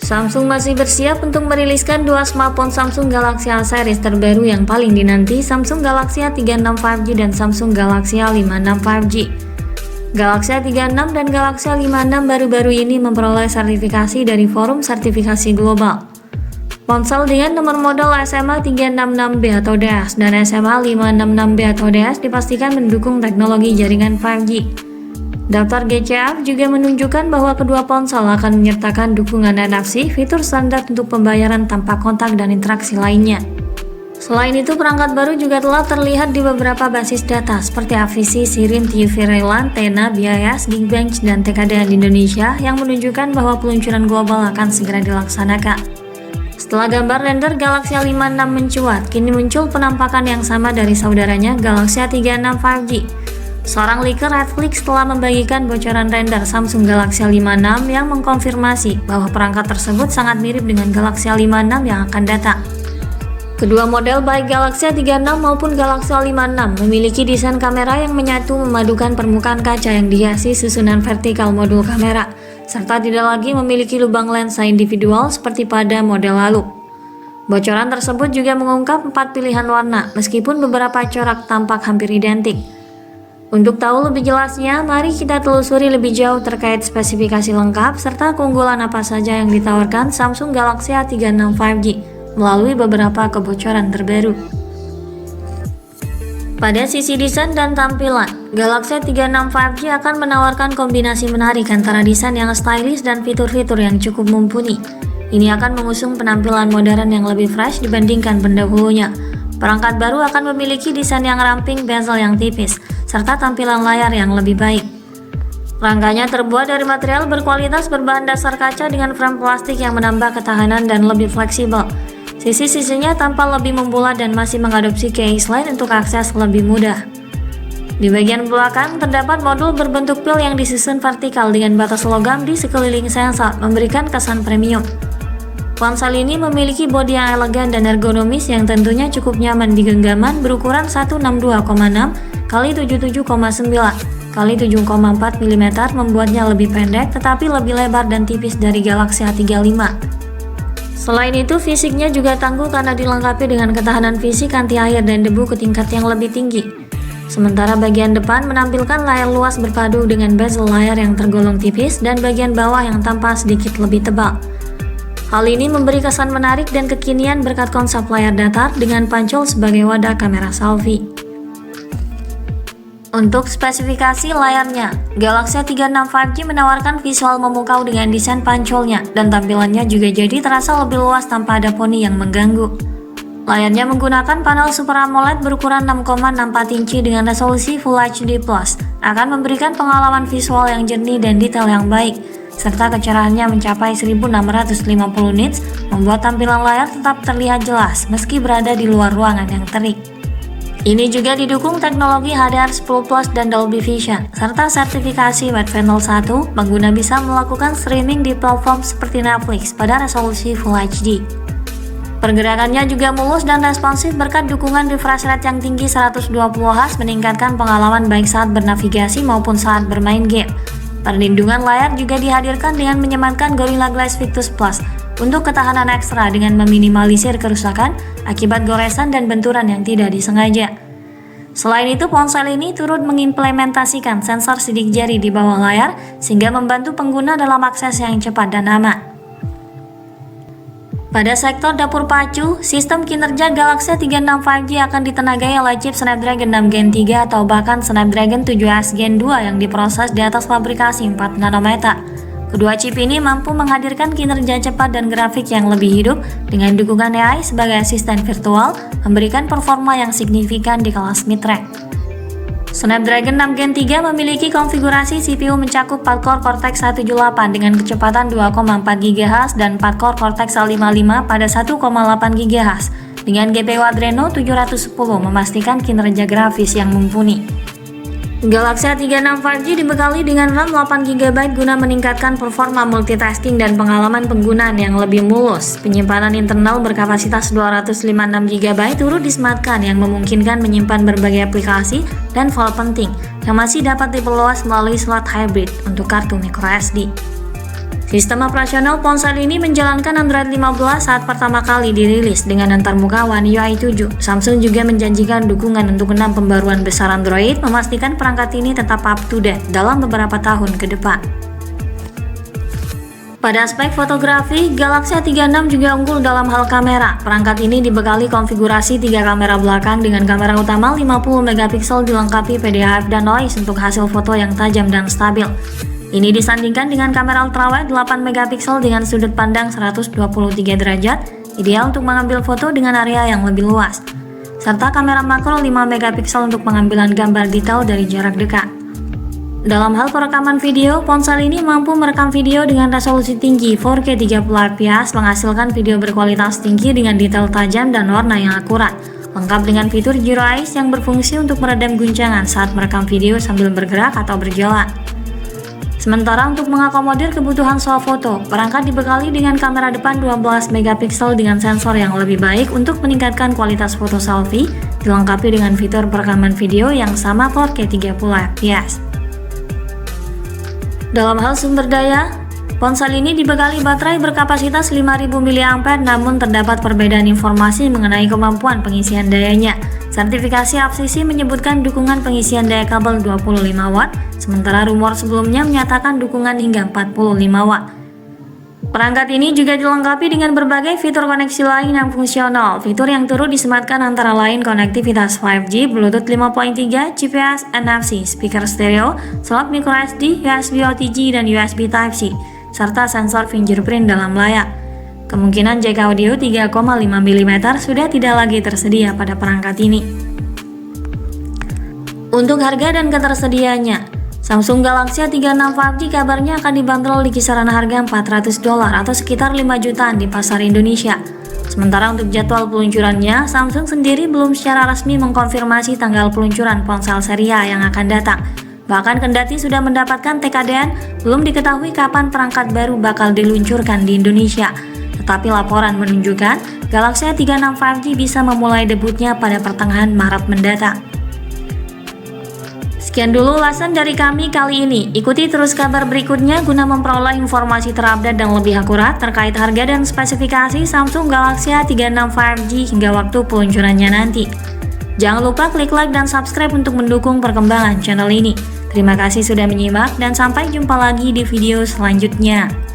Samsung masih bersiap untuk meriliskan dua smartphone Samsung Galaxy A series terbaru yang paling dinanti, Samsung Galaxy A36 5G dan Samsung Galaxy A56 5G. Galaxy A36 dan Galaxy A56 baru-baru ini memperoleh sertifikasi dari Forum Sertifikasi Global. Ponsel dengan nomor model SMA 366B atau DS dan SMA 566B atau DS dipastikan mendukung teknologi jaringan 5G. Daftar GCF juga menunjukkan bahwa kedua ponsel akan menyertakan dukungan NFC, fitur standar untuk pembayaran tanpa kontak dan interaksi lainnya. Selain itu, perangkat baru juga telah terlihat di beberapa basis data seperti Avisi, Sirin, TUV Raylan, Tena, BIS, Geekbench, dan TKDN Indonesia yang menunjukkan bahwa peluncuran global akan segera dilaksanakan. Setelah gambar render Galaxy A56 mencuat, kini muncul penampakan yang sama dari saudaranya Galaxy A36 5G. Seorang leaker Netflix telah membagikan bocoran render Samsung Galaxy A56 yang mengkonfirmasi bahwa perangkat tersebut sangat mirip dengan Galaxy A56 yang akan datang. Kedua model baik Galaxy A36 maupun Galaxy A56 memiliki desain kamera yang menyatu memadukan permukaan kaca yang dihiasi susunan vertikal modul kamera, serta tidak lagi memiliki lubang lensa individual seperti pada model lalu. Bocoran tersebut juga mengungkap 4 pilihan warna, meskipun beberapa corak tampak hampir identik. Untuk tahu lebih jelasnya, mari kita telusuri lebih jauh terkait spesifikasi lengkap serta keunggulan apa saja yang ditawarkan Samsung Galaxy A36 5G melalui beberapa kebocoran terbaru. Pada sisi desain dan tampilan, Galaxy A36 5G akan menawarkan kombinasi menarik antara desain yang stylish dan fitur-fitur yang cukup mumpuni. Ini akan mengusung penampilan modern yang lebih fresh dibandingkan pendahulunya. Perangkat baru akan memiliki desain yang ramping, bezel yang tipis, serta tampilan layar yang lebih baik. Rangkanya terbuat dari material berkualitas berbahan dasar kaca dengan frame plastik yang menambah ketahanan dan lebih fleksibel. Sisi-sisinya tampak lebih membulat dan masih mengadopsi case lain untuk akses lebih mudah. Di bagian belakang terdapat modul berbentuk pil yang disusun vertikal dengan batas logam di sekeliling sensor, memberikan kesan premium. Ponsel ini memiliki bodi yang elegan dan ergonomis yang tentunya cukup nyaman di genggaman berukuran 162,6 x 77,9 x 7,4 mm membuatnya lebih pendek tetapi lebih lebar dan tipis dari Galaxy A35. Selain itu, fisiknya juga tangguh karena dilengkapi dengan ketahanan fisik anti air dan debu ke tingkat yang lebih tinggi. Sementara bagian depan menampilkan layar luas berpadu dengan bezel layar yang tergolong tipis dan bagian bawah yang tampak sedikit lebih tebal. Hal ini memberi kesan menarik dan kekinian berkat konsep layar datar dengan pancol sebagai wadah kamera selfie. Untuk spesifikasi layarnya, Galaxy A36 5G menawarkan visual memukau dengan desain pancolnya dan tampilannya juga jadi terasa lebih luas tanpa ada poni yang mengganggu. Layarnya menggunakan panel Super AMOLED berukuran 6,64 inci dengan resolusi Full HD+, akan memberikan pengalaman visual yang jernih dan detail yang baik, serta kecerahannya mencapai 1650 nits, membuat tampilan layar tetap terlihat jelas meski berada di luar ruangan yang terik. Ini juga didukung teknologi HDR10 Plus dan Dolby Vision, serta sertifikasi Wide Panel 1, pengguna bisa melakukan streaming di platform seperti Netflix pada resolusi Full HD. Pergerakannya juga mulus dan responsif berkat dukungan refresh rate yang tinggi 120Hz meningkatkan pengalaman baik saat bernavigasi maupun saat bermain game. Perlindungan layar juga dihadirkan dengan menyematkan Gorilla Glass Victus Plus untuk ketahanan ekstra dengan meminimalisir kerusakan akibat goresan dan benturan yang tidak disengaja. Selain itu, ponsel ini turut mengimplementasikan sensor sidik jari di bawah layar sehingga membantu pengguna dalam akses yang cepat dan aman. Pada sektor dapur pacu, sistem kinerja Galaxy A36 5G akan ditenagai oleh chip Snapdragon 6 Gen 3 atau bahkan Snapdragon 7S Gen 2 yang diproses di atas fabrikasi 4 nanometer. Kedua chip ini mampu menghadirkan kinerja cepat dan grafik yang lebih hidup dengan dukungan AI sebagai asisten virtual, memberikan performa yang signifikan di kelas mid-range. Snapdragon 6 Gen 3 memiliki konfigurasi CPU mencakup 4 core Cortex A78 dengan kecepatan 2,4 GHz dan 4 core Cortex A55 pada 1,8 GHz dengan GPU Adreno 710 memastikan kinerja grafis yang mumpuni. Galaxy A36 5G dibekali dengan RAM 8GB guna meningkatkan performa multitasking dan pengalaman penggunaan yang lebih mulus. Penyimpanan internal berkapasitas 256GB turut disematkan yang memungkinkan menyimpan berbagai aplikasi dan file penting yang masih dapat diperluas melalui slot hybrid untuk kartu microSD. Sistem operasional ponsel ini menjalankan Android 15 saat pertama kali dirilis dengan antarmuka One UI 7. Samsung juga menjanjikan dukungan untuk 6 pembaruan besar Android, memastikan perangkat ini tetap up to date dalam beberapa tahun ke depan. Pada aspek fotografi, Galaxy A36 juga unggul dalam hal kamera. Perangkat ini dibekali konfigurasi 3 kamera belakang dengan kamera utama 50 megapiksel dilengkapi PDAF dan noise untuk hasil foto yang tajam dan stabil. Ini disandingkan dengan kamera ultrawide 8 megapiksel dengan sudut pandang 123 derajat, ideal untuk mengambil foto dengan area yang lebih luas. Serta kamera makro 5 megapiksel untuk pengambilan gambar detail dari jarak dekat. Dalam hal perekaman video, ponsel ini mampu merekam video dengan resolusi tinggi 4K 30fps, menghasilkan video berkualitas tinggi dengan detail tajam dan warna yang akurat. Lengkap dengan fitur Zero Eyes yang berfungsi untuk meredam guncangan saat merekam video sambil bergerak atau berjalan. Sementara untuk mengakomodir kebutuhan swafoto, perangkat dibekali dengan kamera depan 12 megapiksel dengan sensor yang lebih baik untuk meningkatkan kualitas foto selfie, dilengkapi dengan fitur perekaman video yang sama 4K 30fps. Dalam hal sumber daya, ponsel ini dibekali baterai berkapasitas 5000 mAh, namun terdapat perbedaan informasi mengenai kemampuan pengisian dayanya. Sertifikasi FCC menyebutkan dukungan pengisian daya kabel 25 watt, sementara rumor sebelumnya menyatakan dukungan hingga 45 watt. Perangkat ini juga dilengkapi dengan berbagai fitur koneksi lain yang fungsional. Fitur yang turut disematkan antara lain konektivitas 5G, Bluetooth 5.3, GPS, NFC, speaker stereo, slot microSD, USB OTG, dan USB Type-C, serta sensor fingerprint dalam layar. Kemungkinan jack audio 3,5 mm sudah tidak lagi tersedia pada perangkat ini. Untuk harga dan ketersediaannya, Samsung Galaxy A36 5G kabarnya akan dibanderol di kisaran harga $400 atau sekitar 5 jutaan di pasar Indonesia. Sementara untuk jadwal peluncurannya, Samsung sendiri belum secara resmi mengkonfirmasi tanggal peluncuran ponsel seri A yang akan datang. Bahkan kendati sudah mendapatkan TKDN, belum diketahui kapan perangkat baru bakal diluncurkan di Indonesia. Tetapi laporan menunjukkan Galaxy A36 5G bisa memulai debutnya pada pertengahan Maret mendatang. Sekian dulu ulasan dari kami kali ini. Ikuti terus kabar berikutnya guna memperoleh informasi terupdate dan lebih akurat terkait harga dan spesifikasi Samsung Galaxy A36 5G hingga waktu peluncurannya nanti. Jangan lupa klik like dan subscribe untuk mendukung perkembangan channel ini. Terima kasih sudah menyimak dan sampai jumpa lagi di video selanjutnya.